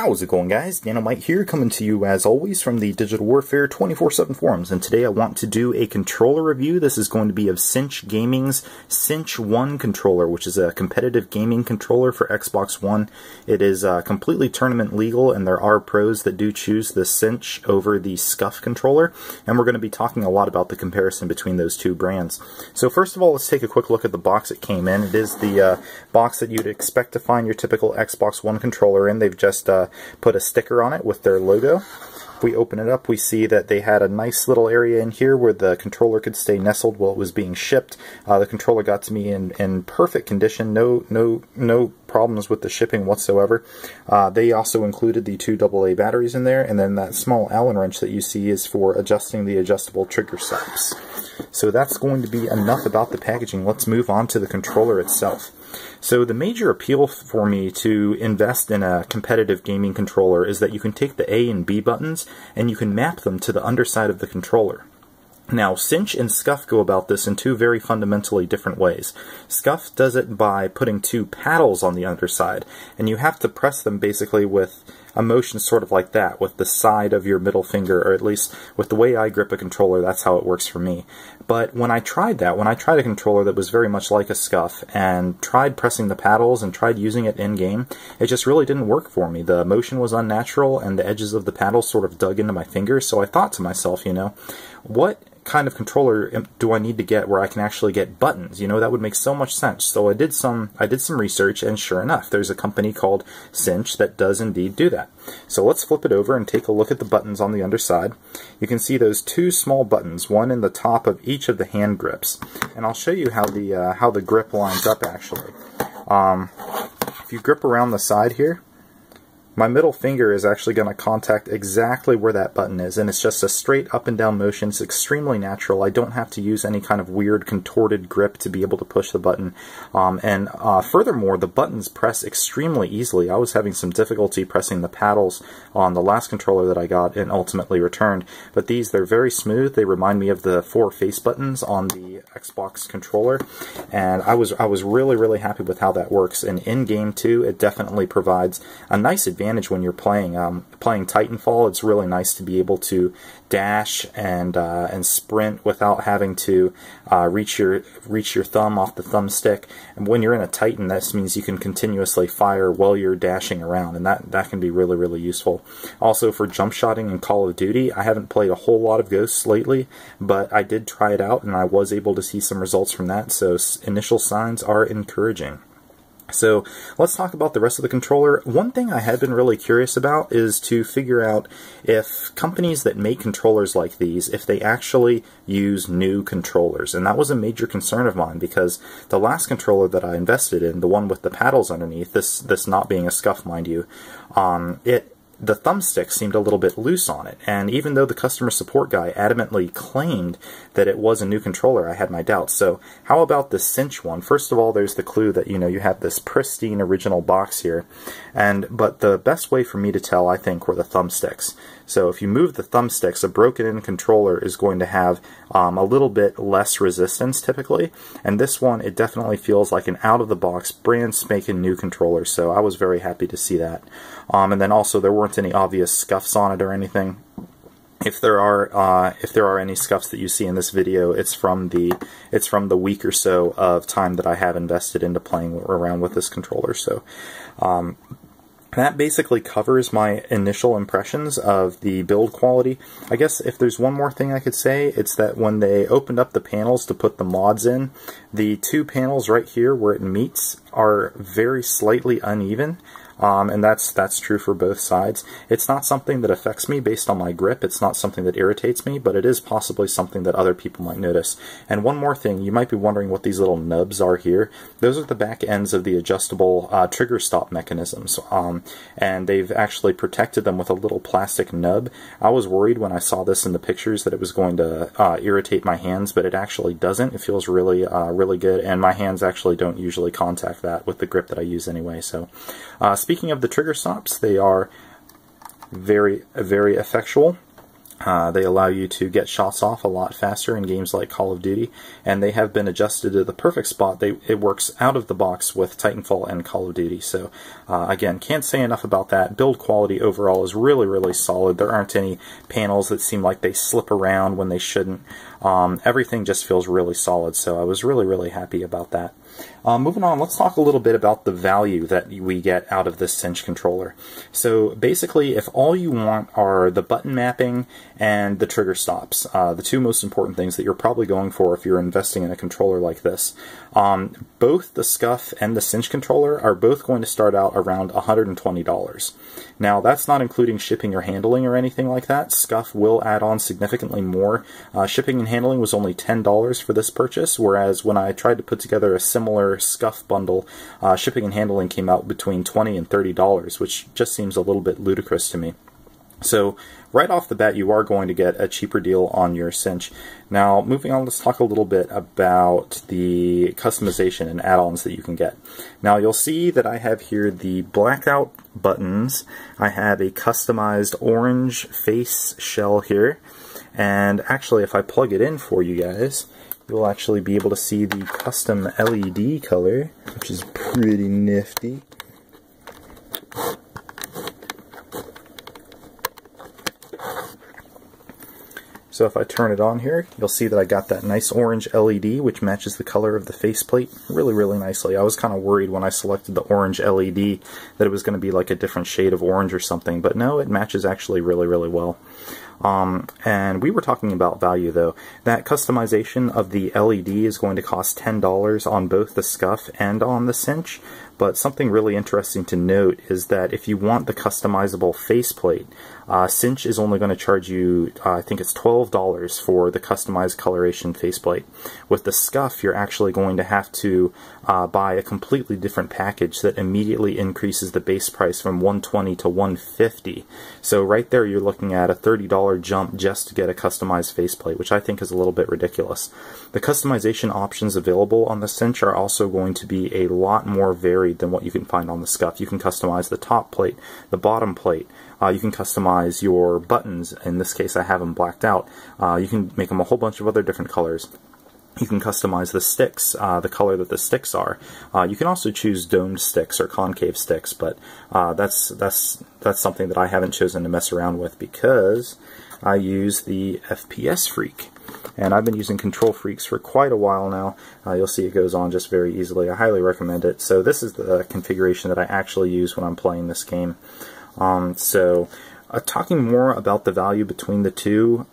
How's it going, guys? Dynamite here, coming to you as always from the Digital Warfare 24/7 forums, and today I want to do a controller review. This is going to be of Cinch Gaming's Cinch 1 controller, which is a competitive gaming controller for Xbox One. It is completely tournament legal, and there are pros that do choose the Cinch over the Scuf controller, and we're going to be talking a lot about the comparison between those two brands. So first of all, let's take a quick look at the box it came in. It is the box that you'd expect to find your typical Xbox One controller in. They've just put a sticker on it with their logo. If we open it up, we see that they had a nice little area in here where the controller could stay nestled while it was being shipped. The controller got to me in perfect condition, no problems with the shipping whatsoever. They also included the two AA batteries in there, and then that small Allen wrench that you see is for adjusting the adjustable trigger stops. So that's going to be enough about the packaging. Let's move on to the controller itself. So the major appeal for me to invest in a competitive gaming controller is that you can take the A and B buttons and you can map them to the underside of the controller. Now, Cinch and Scuf go about this in two very fundamentally different ways. Scuf does it by putting two paddles on the underside, and you have to press them basically with a motion sort of like that, with the side of your middle finger, or at least with the way I grip a controller, that's how it works for me. But when I tried that, when I tried a controller that was very much like a Scuf, and tried pressing the paddles and tried using it in-game, it just really didn't work for me. The motion was unnatural, and the edges of the paddles sort of dug into my fingers, so I thought to myself, what kind of controller do I need to get where I can actually get buttons? That would make so much sense. So I did some research, and sure enough, there's a company called Cinch that does indeed do that. So let's flip it over and take a look at the buttons on the underside. You can see those two small buttons, one in the top of each of the hand grips, and I'll show you how the grip lines up actually. If you grip around the side here, my middle finger is actually going to contact exactly where that button is, and it's just a straight up and down motion. It's extremely natural. I don't have to use any kind of weird contorted grip to be able to push the button. Furthermore, the buttons press extremely easily. I was having some difficulty pressing the paddles on the last controller that I got and ultimately returned, but they're very smooth. They remind me of the 4 face buttons on the Xbox controller, and I was really happy with how that works. And in-game too, it definitely provides a nice advantage when you're playing Titanfall. It's really nice to be able to dash and sprint without having to reach your thumb off the thumbstick. And when you're in a Titan, that means you can continuously fire while you're dashing around, and that can be really useful. Also for jump shotting in Call of Duty, I haven't played a whole lot of Ghosts lately, but I did try it out and I was able to see some results from that, so initial signs are encouraging. So let's talk about the rest of the controller. One thing I have been really curious about is to figure out if companies that make controllers like these, if they actually use new controllers. And that was a major concern of mine, because the last controller that I invested in, the one with the paddles underneath, this not being a Scuf, mind you, the thumbstick seemed a little bit loose on it, and even though the customer support guy adamantly claimed that it was a new controller, I had my doubts. So how about the Cinch one? First of all, there's the clue that you have this pristine original box here, but the best way for me to tell, I think, were the thumbsticks. So if you move the thumbsticks, a broken-in controller is going to have a little bit less resistance typically, and this one, it definitely feels like an out-of-the-box, brand spanking new controller, so I was very happy to see that. And then also, there weren't any obvious scuffs on it or anything. If there are any scuffs that you see in this video, it's from the week or so of time that I have invested into playing around with this controller. So that basically covers my initial impressions of the build quality. I guess if there's one more thing I could say, it's that when they opened up the panels to put the mods in, the two panels right here where it meets are very slightly uneven. And that's true for both sides. It's not something that affects me based on my grip. It's not something that irritates me, but it is possibly something that other people might notice. And one more thing, you might be wondering what these little nubs are here. Those are the back ends of the adjustable trigger stop mechanisms, and they've actually protected them with a little plastic nub. I was worried when I saw this in the pictures that it was going to irritate my hands, but it actually doesn't. It feels really good, and my hands actually don't usually contact that with the grip that I use anyway. So speaking of the trigger stops, they are very effectual. They allow you to get shots off a lot faster in games like Call of Duty, and they have been adjusted to the perfect spot. It works out of the box with Titanfall and Call of Duty. So again, can't say enough about that. Build quality overall is really, really solid. There aren't any panels that seem like they slip around when they shouldn't. Everything just feels really solid, so I was really, really happy about that. Moving on, let's talk a little bit about the value that we get out of this Cinch controller. So basically, if all you want are the button mapping and the trigger stops, the two most important things that you're probably going for if you're investing in a controller like this, both the Scuf and the Cinch controller are both going to start out around $120. Now, that's not including shipping or handling or anything like that. Scuf will add on significantly more. Shipping and handling was only $10 for this purchase, whereas when I tried to put together a similar Scuf bundle, shipping and handling came out between $20 and $30, which just seems a little bit ludicrous to me. So right off the bat, you are going to get a cheaper deal on your Cinch. Now, moving on, let's talk a little bit about the customization and add-ons that you can get. Now, you'll see that I have here the blackout buttons. I have a customized orange face shell here. And actually, if I plug it in for you guys, you'll actually be able to see the custom LED color, which is pretty nifty. So if I turn it on here, you'll see that I got that nice orange LED, which matches the color of the faceplate really, really nicely. I was kind of worried when I selected the orange LED that it was going to be like a different shade of orange or something, but no, it matches actually really, really well. And we were talking about value though. That customization of the LED is going to cost $10 on both the Scuf and on the Cinch. But something really interesting to note is that if you want the customizable faceplate, Cinch is only going to charge you, I think it's $12 for the customized coloration faceplate. With the Scuf, you're actually going to have to buy a completely different package that immediately increases the base price from $120 to $150. So right there, you're looking at a $30 jump just to get a customized faceplate, which I think is a little bit ridiculous. The customization options available on the Cinch are also going to be a lot more varied than what you can find on the Scuf. You can customize the top plate, the bottom plate. You can customize your buttons. In this case, I have them blacked out. You can make them a whole bunch of other different colors. You can customize the sticks, the color that the sticks are. You can also choose domed sticks or concave sticks, but that's something that I haven't chosen to mess around with because I use the FPS Freak. And I've been using Control Freaks for quite a while now. You'll see it goes on just very easily. I highly recommend it. So this is the configuration that I actually use when I'm playing this game. Talking more about the value between the two,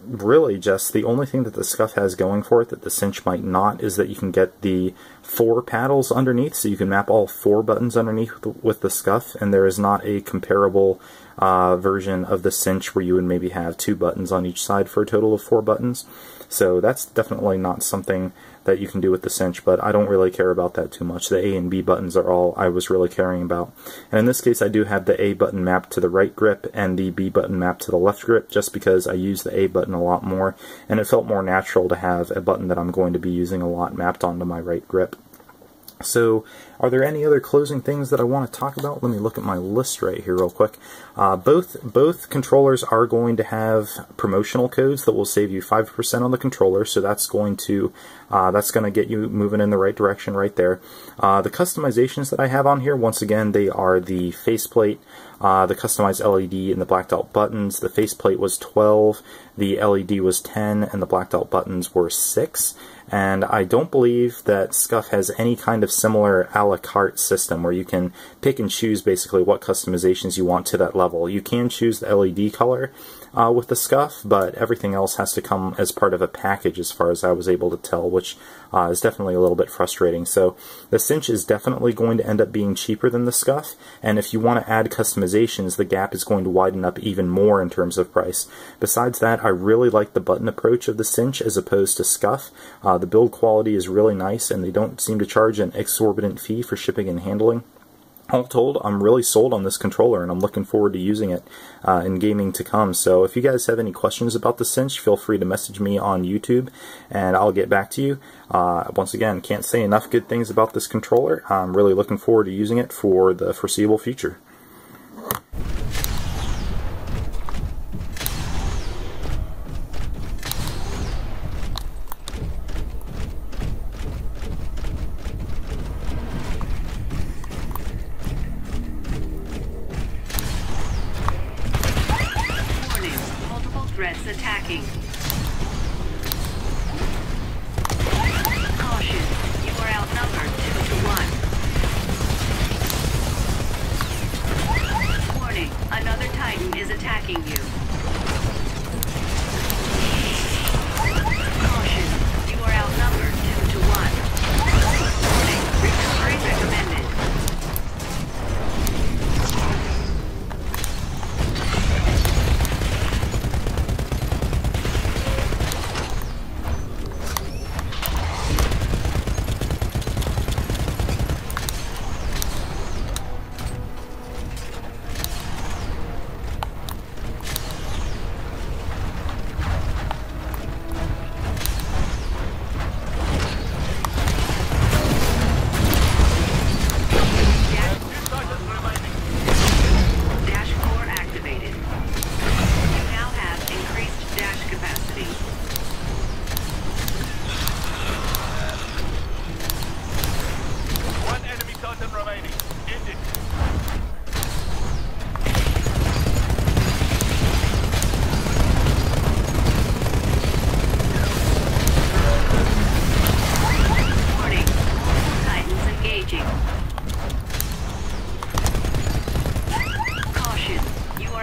really just the only thing that the Scuf has going for it that the Cinch might not is that you can get the 4 paddles underneath, so you can map all 4 buttons underneath with the Scuf, and there is not a comparable version of the Cinch where you would maybe have 2 buttons on each side for a total of 4 buttons. So that's definitely not something that you can do with the Cinch, but I don't really care about that too much. The A and B buttons are all I was really caring about. And in this case, I do have the A button mapped to the right grip and the B button mapped to the left grip, just because I use the A button a lot more, and it felt more natural to have a button that I'm going to be using a lot mapped onto my right grip. So, are there any other closing things that I want to talk about? Let me look at my list right here real quick. Both controllers are going to have promotional codes that will save you 5% on the controller, so that's going to get you moving in the right direction right there. The customizations that I have on here, once again, they are the faceplate, the customized LED, and the blacked out buttons. The faceplate was 12, the LED was 10, and the blacked out buttons were 6. And I don't believe that Scuf has any kind of similar a la carte system where you can pick and choose basically what customizations you want to that level. You can choose the LED color with the Scuf, but everything else has to come as part of a package as far as I was able to tell, which is definitely a little bit frustrating. So the Cinch is definitely going to end up being cheaper than the Scuf, and if you want to add customizations, the gap is going to widen up even more in terms of price. Besides that, I really like the button approach of the Cinch as opposed to Scuf. The build quality is really nice, and they don't seem to charge an exorbitant fee for shipping and handling. All told, I'm really sold on this controller, and I'm looking forward to using it in gaming to come. So if you guys have any questions about the Cinch, feel free to message me on YouTube, and I'll get back to you. Once again, can't say enough good things about this controller. I'm really looking forward to using it for the foreseeable future. threats attacking. Caution, you are outnumbered 2 to 1. Warning, another Titan is attacking you. Caution, you are outnumbered 2 to 1. Warning, recovery recommended.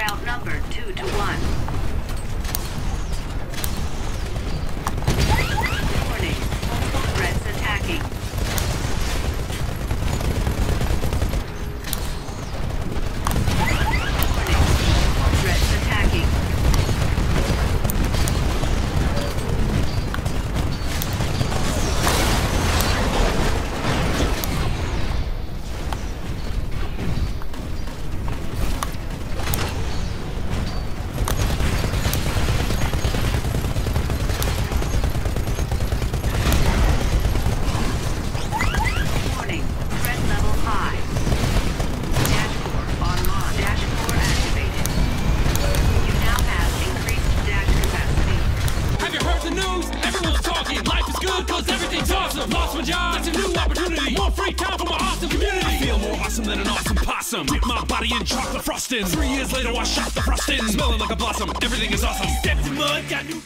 Outnumbered 2 to 1. Warning, multiple threats attacking. Warning, multiple threats attacking. Lost my job, that's a new opportunity. More free time for my awesome community. I feel more awesome than an awesome possum. Dip my body in chocolate frosting. 3 years later I shot the frosting. Smelling like a blossom, everything is awesome. Stepped in mud, got new